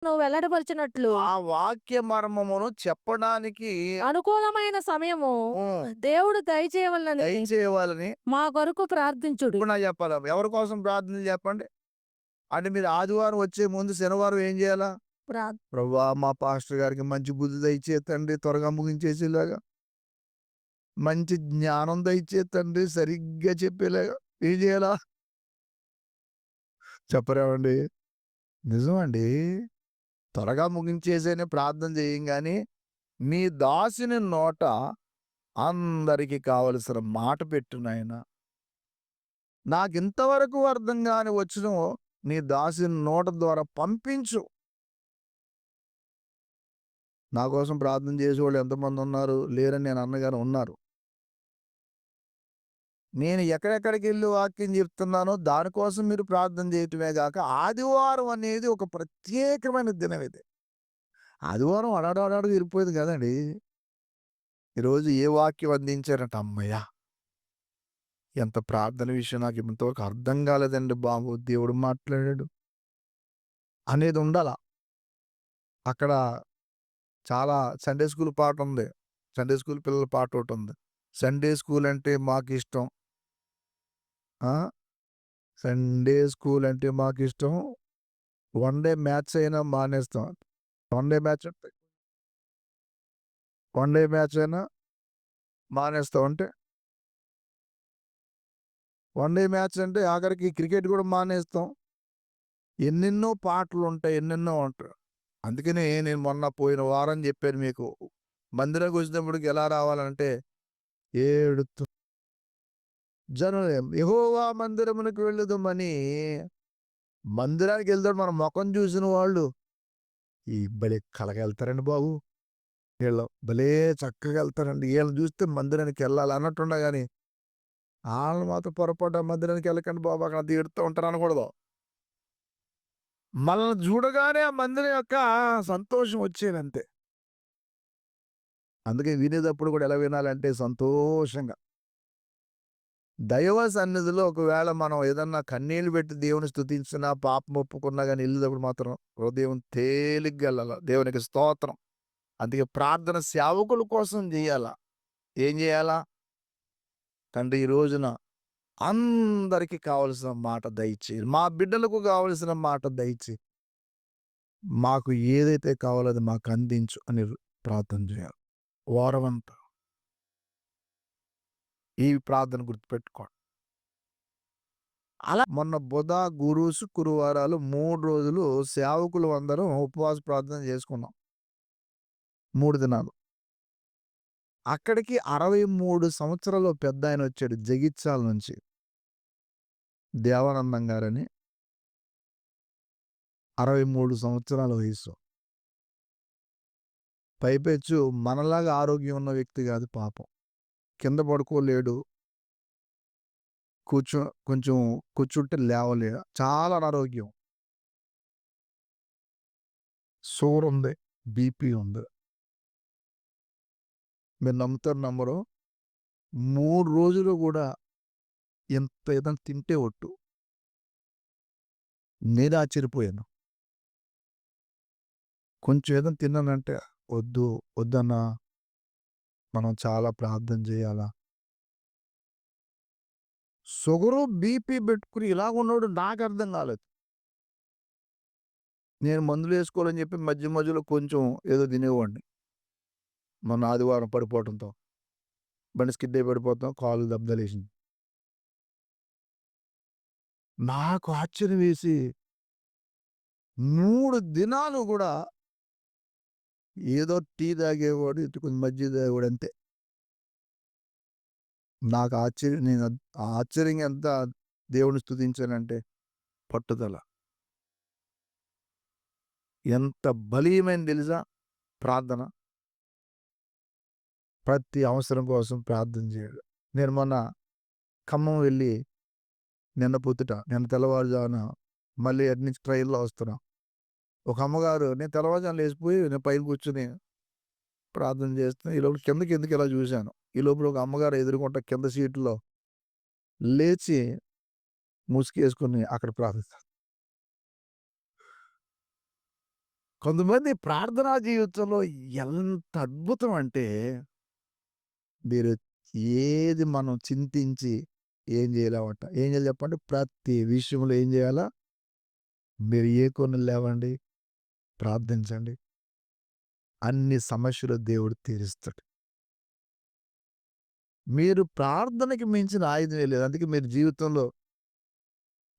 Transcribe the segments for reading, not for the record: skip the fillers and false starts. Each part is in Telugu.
నువ్వు వెల్లడిపరిచినట్లు ఆ వాక్య మర్మమును చెప్పడానికి అనుకూలమైన సమయము హ్మ్. దేవుడు దయచేయవలనని దయచేయవాలని మా కొరకు ప్రార్థించుడి. ఇప్పుడు నాకు చెప్పాలా? ఎవరి కోసం ప్రార్థన చెప్పండి? అంటే మీరు ఆదివారం వచ్చే ముందు శనివారం ఏం చేయాలా? ప్రా ప్రభువా! మా పాస్టర్ గారికి మంచి బుద్ధి దయచేయి తండ్రి, త్వరగా ముగించేసేలాగా. మంచి జ్ఞానం దయచేయి తండ్రి, సరిగ్గా చెప్పేలాగా. ఏం చేయాలా? చెప్పరేమండి? నిజమండి. త్వరగా ముగించేసేయని ప్రార్థన చేయంగానే, మీ దాసుని నోట అందరికి కావలసిన మాట పెట్టు నాయనా. నాకింతవరకు అర్థం గాని వచనం నీ దాసుని నోట ద్వారా పంపించు. నా కోసం ప్రార్థన చేసేవాళ్ళు ఎంతమందున్నారు? లేరని నేను అనగానే ఉన్నారు. నేను ఎక్కడెక్కడికెళ్ళి వాక్యం చెప్తున్నానో దానికోసం మీరు ప్రార్థన చేయటమే గాక, ఆదివారం అనేది ఒక ప్రత్యేకమైన దినం ఇది. ఆదివారం అడాడడాడు వెళ్ళిపోయేది కదండీ! ఈరోజు ఏ వాక్యం అందించారట హమ్మయ్య! ఎంత ప్రార్థన విషయం నాకు ఇంతవరకు అర్థం కాలేదండి బాబు. దేవుడు మాట్లాడాడు అనేది ఉండాల. అక్కడ చాలా సండే స్కూల్ పాటుంది. సండే స్కూల్ పిల్లల పాటోటుంది. సండే స్కూల్ అంటే మాకిష్టం. ఆ! సండే స్కూల్ అంటే మాకిష్టం. వన్ డే మ్యాథ్స్ అయినా మానేస్తాం. వన్ డే మ్యాచ్ అంటే వన్ డే మ్యాచ్ అయినా మానేస్తాం. అంటే వన్ డే మ్యాచ్ అంటే ఆఖరికి క్రికెట్ గూడా మానేస్తాం. ఎన్నెన్నో పాటలుంటాయి. ఎన్నెన్నో ఉంటాయి. అందుకనే నేను మొన్న పోయిన వారం జెప్పాను మీకు. మందిరానికొచ్చినప్పటికి ఎలా రావాలంటే ఏడుత్తు జనం యెహోవా మందిరమునకు వెళ్ళుదమని మందిరానికెళ్తాడు మన మొఖం చూసిన వాళ్ళు ఈ భలే కలగెళ్తారండి బాబు. ఈళ్ళు భలే చక్కగా ఎళ్తారండి. ఈళ్ళని చూస్తే మందిరానికెళ్ళాలి అన్నట్టుండ గాని, ఆళ్ళు మాత్రం పొరపాటున మందిరానికెళ్ళకండి బాబు అక్కడ అంతా ఏడుత్తా ఉంటారు అనకూడదు. మనల్ని చూడగానే ఆ మందిరం యొక్క సంతోషం వచ్చేదంతే. అందుకే వినేటప్పుడు కూడా ఎలా వినాలంటే సంతోషంగా. దైవ సన్నిధిలో ఒకవేళ మనం ఏదన్నా కన్నీళ్లు పెట్టి దేవుని స్తుతించినా, పాపం ఒప్పుకున్నా గాని ఎళ్ళేటప్పుడు మాత్రం హృదయం తేలిగ్గా ఎళ్ళాల. దేవునికి స్తోత్రం. అందుకే ప్రార్థన సేవకుల కోసం జేయాల. ఏం జేయాలా? తండ్రి ఈ రోజున అందరికి కావలసిన మాట దయచేయి. మా బిడ్డలకు కావలసిన మాట దయచేయి. మాకు ఏదైతే కావాలో అది మాకు అందించు అని ప్రార్థన చేయాలి. వారమంతా ఈ ప్రార్థన గుర్తుపెట్టుకోండి. అలా మొన్న బుధ, గురు, శుక్రవారాలు 3 రోజులు సేవకులు అందరం ఉపవాస ప్రార్థన చేసుకున్నాం. 3 దినాలు. అక్కడికి 63 సంవత్సరాల పెద్దాయనొచ్చాడు జగిత్యాల నుంచి. దేవానందం గారని. 63 సంవత్సరాల వయస్సు. పైపెచ్చు మనలాగా ఆరోగ్యం ఉన్న వ్యక్తి గాదు పాపం. కింద పడుకోలేడు. కూర్చో కొంచెం కూర్చుంటే లేవలేడు. చాలా అనారోగ్యం. షుగరుంది. బీపీ ఉంది. మీరు నమ్ముతారో నమ్మరో 3 రోజులు గూడా ఎంత ఏదైనా తింటే ఒట్టు. నేను ఆశ్చర్యపోయాను. కొంచెం ఏదైనా తిన్నానంటే, "వద్దు, వద్దన్నా మనం చాలా ప్రార్థన జేయాలా." షుగరు, బీపీ బెట్టుకొని ఇలాగున్నోడు నాకర్థం గాలేదు. నేను మందులేసుకోవాలని జెప్పి మధ్య మధ్యలో కొంచెం ఏదో తినేవాడిని. మొన్న ఆదివారం పడిపోవటంతో. బండి స్కిడ్ అయి పడిపోతాం. కాలు దెబ్బతగిలేసింది. నాకు ఆశ్చర్యం వేసి 3 దినాలు గూడా ఏదో టీ తాగేవాడు, ఇటు కొంచెం మజ్జిగ తాగేవాడు అంతే. నాకు ఆశ్చర్యం నేను ఆశ్చర్యంగా ఎంత దేవుడిని స్తుతించానంటే పట్టుదల. ఎంత బలీయమైంది తెలుసా ప్రార్థన. ప్రతి అవసరం కోసం ప్రార్థన చేయడం. నేను మొన్న ఖమ్మం వెళ్ళి నిన్న తెల్లవారుజామున మళ్ళీ అటు నుంచి ట్రైన్‌లో వస్తున్నా. ఒక అమ్మగారు నేను తెల్లవారుజామున లేసిపోయి నేను పైన కూర్చొని ప్రార్థన చేస్తున్నా. ఈలోపు కిందకి ఎందుకు ఇలా చూశాను. ఈ లోపల ఒక అమ్మగారు ఎదురుగుంట కింద సీట్‌లో లేచి ముసుగేసుకొని అక్కడ ప్రార్థిస్తారు. కొంతమంది ప్రార్థనా జీవితంలో ఎంత అద్భుతం అంటే, మీరు ఏది మనం చింతించి ఏం చేయలేమంట. ఏం చేయాలి చెప్పండి? ప్రతి విషయంలో ఏం చేయాలా? మీరు ఏ కొన లేవండి, ప్రార్థించండి. అన్ని సమస్యలు దేవుడు తీరుస్తాడు. మీరు ప్రార్థనకి మించిన ఆయుధమే లేదు. అందుకే మీరు జీవితంలో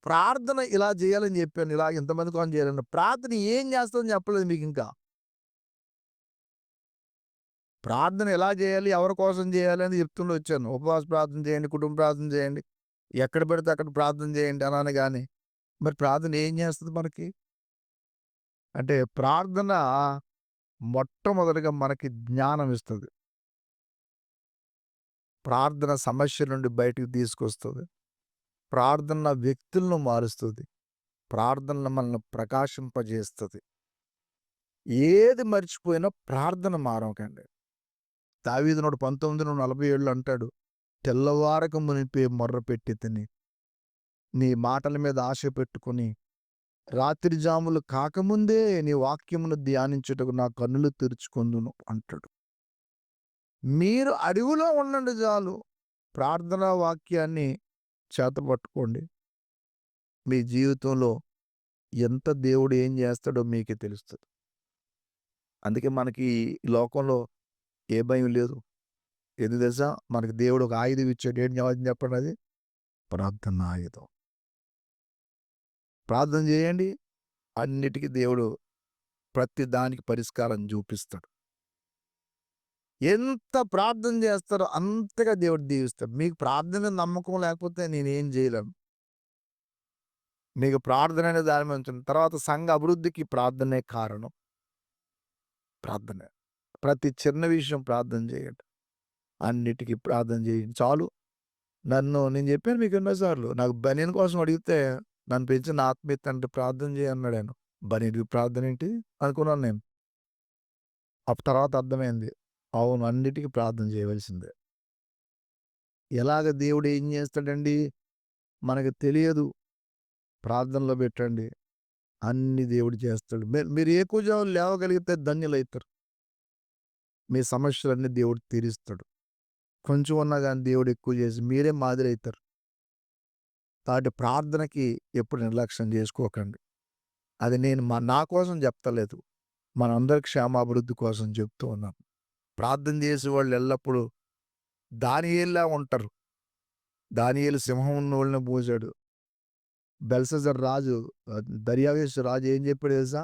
ప్రార్థన ఇలా చేయాలని చెప్పాను. ఇలా ఇంతమంది కోసం చేయాలని. ప్రార్థన ఏం చేస్తదని చెప్పలేదు మీకింకా. ప్రార్థన ఎలా చేయాలి? ఎవరి కోసం చేయాలి? అని చెప్తూనే వచ్చాను. ఉపవాస ప్రార్థన చేయండి, కుటుంబ ప్రార్థన చేయండి. ఎక్కడ పెడితే అక్కడ ప్రార్థన చేయండి అన్నాను గాని, మరి ప్రార్థన ఏం చేస్తది మనకి? అంటే ప్రార్థన మొట్టమొదటిగా మనకి జ్ఞానం ఇస్తది. ప్రార్థన సమస్య నుండి బయటికి తీసుకొస్తది. ప్రార్థన వ్యక్తులను మారుస్తది. ప్రార్థన మనల్ని ప్రకాశింపజేస్తది. ఏది మర్చిపోయినా ప్రార్థన మారవకండి. దావీదు 19:47 అంటాడు. తెల్లవారక మునిపే మొర్రపెట్టి తిని, నీ మాటల మీద ఆశ పెట్టుకొని, రాత్రి జాములు కాకముందే నీ వాక్యమును ధ్యానించుటకు నా కన్నులు తెరుచుకొందును అంటాడు. మీరు అడవిలో ఉండండి చాలు. ప్రార్థనా వాక్యాన్ని చేతపట్టుకోండి. మీ జీవితంలో ఎంత దేవుడు ఏం చేస్తాడో మీకే తెలుస్తది. అందుకే మనకి ఈ లోకంలో ఏ భయం లేదు. ఎందుకు తెలుసా? మనకి దేవుడు ఒక ఆయుధం ఇచ్చాడు. ఏంటి ఆయుధం చెప్పండి అది? ప్రార్థన ఆయుధం. ప్రార్థన చేయండి. అన్నిటికి దేవుడు ప్రతి దానికి పరిష్కారం చూపిస్తాడు. ఎంత ప్రార్థన చేస్తారో అంతగా దేవుడు దీవిస్తాడు. మీకు ప్రార్థన మీద నమ్మకం లేకపోతే నేనేం చేయలేను. మీకు ప్రార్థన అనే దాని మీద ఉంచండి. తర్వాత సంఘ అభివృద్ధికి ప్రార్థనే కారణం. ప్రార్థనే. ప్రతి చిన్న విషయం ప్రార్థన చేయండి. అన్నిటికి ప్రార్థన చేయండి. చాలు. నేను చెప్పాను మీకు ఎన్నోసార్లు. నాకు బనీన్ కోసం అడిగితే నన్ను పెంచిన ఆత్మీయ తండ్రి ప్రార్థన చేయన్నాడు ఆయన. బనీన్‌కి ప్రార్థన ఏంటి? అనుకున్నాను నేను. తర్వాత అర్థమైంది. అవును. అన్నిటికి ప్రార్థన చేయవలసిందే. ఎలాగ దేవుడు ఏం చేస్తాడండి? మనకు తెలియదు. ప్రార్థనలో పెట్టండి. అన్ని దేవుడు చేస్తాడు. మీరు ఎక్కువజామున లేవగలిగితే ధన్యులైతారు. మీ సమస్యలన్నీ దేవుడు తీరుస్తాడు. కొంచెం ఉన్నా గాని దేవుడు ఎక్కువ చేసి మీరే మాదిరైతారు. కాబట్టి ప్రార్థనకి ఎప్పుడు నిర్లక్ష్యం చేసుకోకండి. అది నేను నా కోసం చెప్తలేదు. మనందరి క్షేమాభివృద్ధి కోసం చెప్తూ ఉన్నాను. ప్రార్థన చేసేవాళ్ళు ఎల్లప్పుడూ దానియేలులా ఉంటారు. దానియేలు సింహం నోళ్ళని మూసాడు. బెల్షస్సర్ రాజు దర్యావేషు రాజు ఏం చెప్పాడు తెలుసా?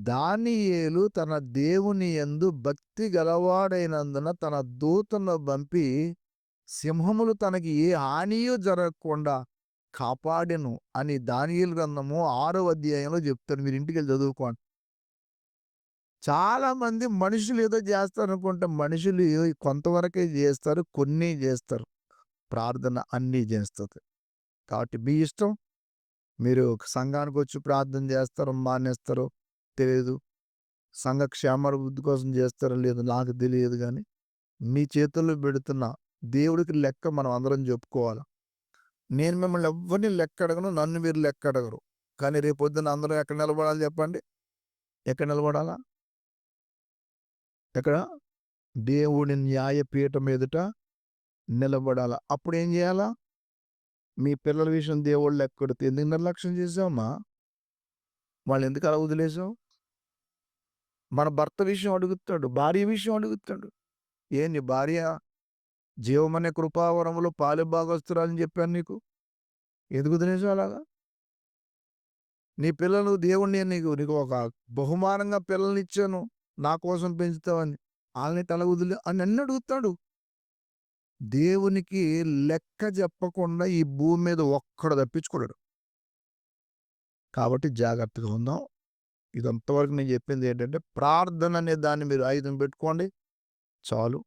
దానియేలు తన దేవుని యందు భక్తి గలవాడైనందున తన దూతను పంపి సింహములు తనకి ఏ హానియు జరగకుండా కాపాడెను అని దానియేలు గ్రంథము 6వ అధ్యాయంలో చెప్తాడు. మీరు ఇంటికెళ్ళి చదువుకోండి. చాలా మంది మనుషులు ఏదో చేస్తారనుకుంటే మనుషులు కొంతవరకే చేస్తారు. కొన్ని చేస్తారు. ప్రార్థన అన్నీ చేస్తది. కాబట్టి మీ ఇష్టం. మీరు సంఘానికొచ్చి ప్రార్థన చేస్తారో మానేస్తారో తెలీదు. సంఘ క్షేమాభివృద్ధి కోసం చేస్తారో లేదో నాకు తెలియదు గానీ, మీ చేతుల్లో పెడుతున్న దేవుడికి లెక్క మనం అందరం చెప్పుకోవాలి. నేను మిమ్మల్ని ఎవ్వరిని లెక్క అడగను. నన్ను మీరు లెక్క అడగరు. కానీ రేపొద్దున అందరం ఎక్కడ నిలబడాలి చెప్పండి? ఎక్కడ నిలబడాలా? ఎక్కడ? దేవుడి న్యాయపీఠం ఎదుట నిలబడాల. అప్పుడేం చేయాలా? మీ పిల్లల విషయం దేవుడు లెక్కెడితే ఎందుకు నిర్లక్ష్యం చేసావమ్మా? వాళ్ళెందుకు అలా వదిలేసావు? మన భర్త విషయం అడుగుతాడు. భార్య విషయం అడుగుతాడు. నీ భార్య జీవమనే కృపావరములో పాలుభాగస్తురాలని చెప్పాను నీకు. ఎందుకు వదిలేసావు అలాగా? నీ పిల్లలు దేవుడు నీకు ఒక బహుమానంగా పిల్లల్నిచ్చాను. నా కోసం పెంచుతావని. ఆళ్ళని తల వదిలే అని నన్ను అడుగుతాడు. దేవునికి లెక్క చెప్పకుండా ఈ భూమి మీద ఒక్కడు తప్పించుకోలేడు. కాబట్టి జాగ్రత్తగా ఉందాం. ఇదంతవరకు నేను చెప్పింది ఏంటంటే ప్రార్థన అనే దాన్ని మీరు ఆయుధం పెట్టుకోండి. చాలు.